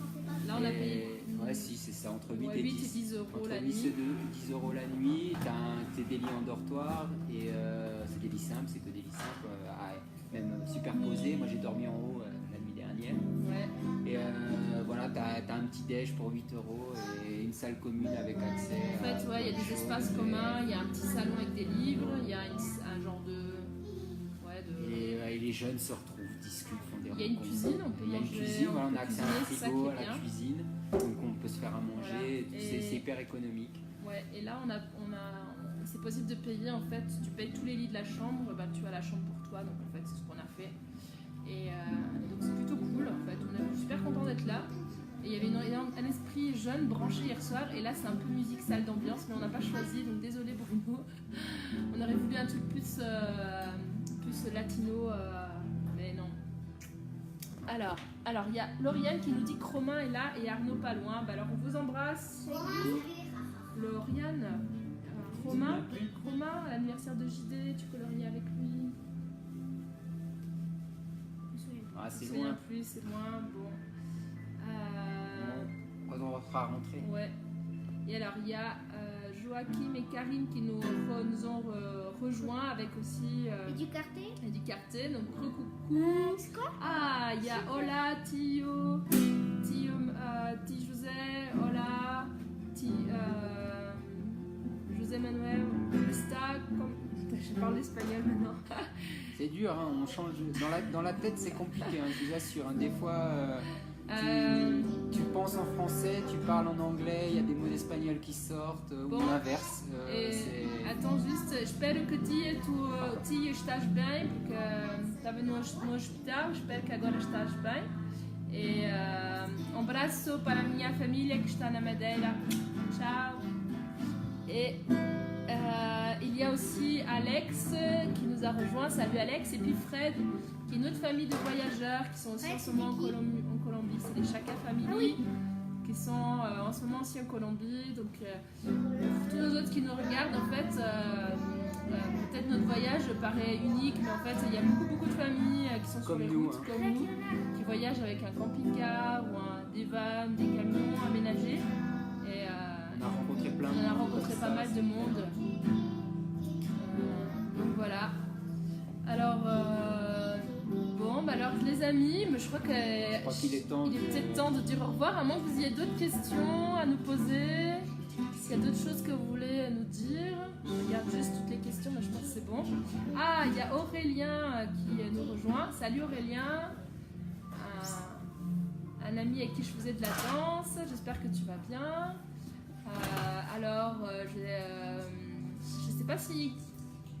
Là on a Et- payé Ouais, si, c'est ça, entre 8 ouais, et 8 et 10. 10 euros Entre la 10 nuit. et 10 € la nuit, t'as des lits en dortoir et c'est des lits simples, c'est que des lits simples, même superposés. Moi j'ai dormi en haut la nuit dernière. Ouais. Et voilà, t'as un petit déj pour 8 € et une salle commune avec accès. En fait, ouais, il y a des espaces communs, il y a un petit salon avec des livres, il y a un genre de. Ouais, de. Et les jeunes se retrouvent, discutent, font des Il y a une rencontres. cuisine, on peut Il y a une manger, cuisine, on voilà, on peut a accès à cuisiner, un c'est ça frigo, qui à est la bien. cuisine, donc on peut se faire à manger, Voilà. et Et- c'est hyper économique. Ouais, et là c'est possible de payer en fait, tu payes tous les lits de la chambre, bah, tu as la chambre pour toi, donc en fait c'est ce qu'on a fait. Et donc c'est plutôt cool en fait, on est super content d'être là. Et il y avait un esprit jeune branché hier soir, et là c'est un peu musique salle d'ambiance, mais on n'a pas choisi, donc désolé Bruno. On aurait voulu un truc plus plus latino, mais non. Alors, il y a Lauriane qui nous dit que Romain est là et Arnaud pas loin. Bah alors on vous embrasse. Lauriane, Romain, à l'anniversaire de JD, tu peux le lier avec lui. Ah, c'est Je me souviens loin. plus, c'est loin. Bon. Quand on fera rentrer. Ouais. Et alors il y a Joachim et Karine qui nous ont rejoints avec aussi Et du quartier et du quartier. Donc coucou. C'est quoi? Ah, il y a Hola, Tio José, Hola, José Manuel, Está, comme... Je parle espagnol maintenant. C'est dur, hein, on change. Dans la tête, c'est compliqué, hein, je vous assure. Hein. Des fois, tu penses en français, tu parles en anglais, il y a des mots d'espagnol qui sortent, Bon. ou l'inverse. Attends juste, espero que tu estás bem, porque estava no hospital, espero que agora estás bem. E um abraço para a minha família que está na Madeira. Ciao. Et il y a aussi Alex qui nous a rejoint. Salut Alex. Et puis Fred, qui est une autre famille de voyageurs qui sont aussi en ce moment en Colombie. C'est les Chaka Family qui sont en ce moment aussi en Colombie. Donc pour tous les autres qui nous regardent, en fait, peut-être notre voyage paraît unique, mais en fait il y a beaucoup de familles qui sont sur Comme les nous, routes hein. comme nous, qui voyagent avec un camping-car ou des vannes, des camions aménagés. Et On a rencontré plein de on a monde rencontré comme pas ça. mal de monde. Donc voilà. Alors, bon, bah alors les amis, mais je crois qu'il est temps il est peut-être temps de dire au revoir, à moins que vous ayez d'autres questions à nous poser. S'il y a d'autres choses que vous voulez nous dire, je regarde juste toutes les questions, mais je pense que c'est bon. Ah, il y a Aurélien qui nous rejoint. Salut Aurélien. Un ami avec qui je faisais de la danse. J'espère que tu vas bien. Je ne sais pas si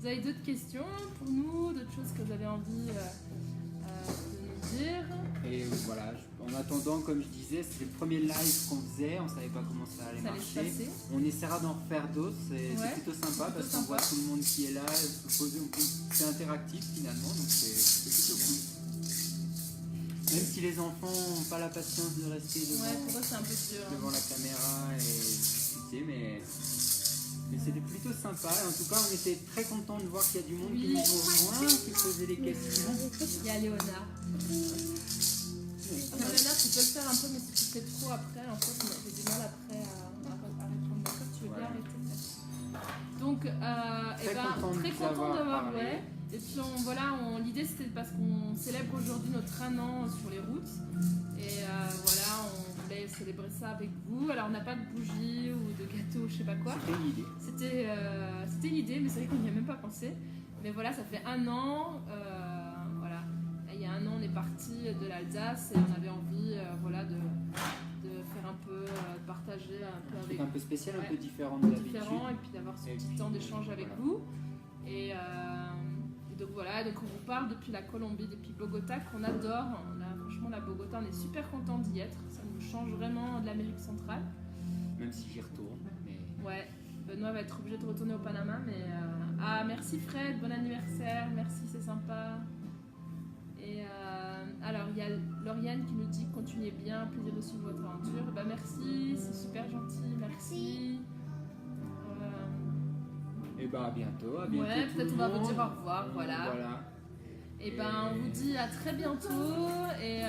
vous avez d'autres questions pour nous, d'autres choses que vous avez envie de nous dire. Et voilà, en attendant, comme je disais, c'est le premier live qu'on faisait, on savait pas comment ça allait Ça allait se marcher. passer. On essaiera d'en refaire d'autres, c'est Ouais, plutôt sympa parce qu'on sympa. voit tout le monde qui est là, se poser, c'est interactif finalement, donc c'est plutôt cool. Même si les enfants n'ont pas la patience de rester Ouais, pour eux c'est un peu dur. Hein. devant la caméra et discuter, mais c'était plutôt sympa. Et en tout cas, on était très contents de voir qu'il y a du monde qui Oui. nous rejoint, qui posait des questions. Il y a Léonard. Léonard, tu peux le faire un peu, mais si tu fais trop après, en fait, j'ai du mal après à répondre. D'accord, tu veux bien Voilà. arrêter. Donc, très content de content vous d'avoir, parlé. ouais. Et puis l'idée c'était parce qu'on célèbre aujourd'hui notre 1 an sur les routes. Et on voulait célébrer ça avec vous. Alors on n'a pas de bougies ou de gâteaux, je sais pas quoi. C'était l'idée. C'était l'idée, mais c'est vrai qu'on n'y a même pas pensé. Mais voilà, ça fait 1 an. Voilà. Et il y a 1 an, on est parti de l'Alsace et on avait envie de faire un peu, partager un peu avec C'est un peu spécial, un Ouais. peu différent de d'habitude. différent et puis d'avoir ce Et petit puis, temps d'échange avec voilà. vous. Et donc voilà, donc on vous parle depuis la Colombie, depuis Bogota qu'on adore. Franchement, la Bogota, on est super content d'y être. Ça nous change vraiment de l'Amérique centrale. Même si j'y retourne. Mais... Ouais, Benoît va être obligé de retourner au Panama, mais merci Fred, bon anniversaire, merci, c'est sympa. Et alors il y a Lauriane qui nous dit continuez bien, plaisir de suivre votre aventure. Bah merci, c'est super gentil, merci. Et bah à bientôt, Ouais, tout peut-être le on va vous monde. dire au revoir, voilà. Et on vous dit à très bientôt. Et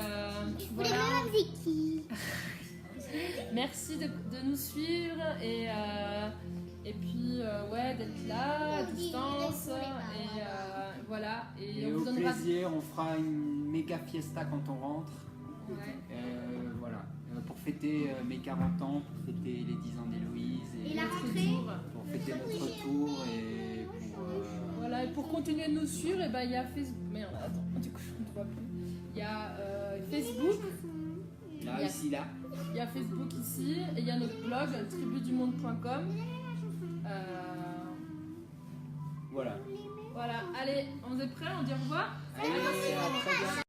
voilà. Vicky. Merci de nous suivre et puis d'être là à distance. Et voilà. Et Et on au vous donnera. plaisir, on fera une méga fiesta quand on rentre. Ouais. Voilà. Pour fêter mes 40 ans, pour fêter les 10 ans d'Héloïse. Et la Notre rentrée tour. Pour fêter notre retour et pour... Voilà, et pour continuer de nous suivre, il y a Facebook. Merde, attends, du coup je ne vois plus. Il y a Facebook. Là, ici, là. Il y a Facebook ici, et il y a notre blog tribudumonde.com. Voilà. Voilà, allez, on est prêts, on dit au revoir. Allez, à très bientôt.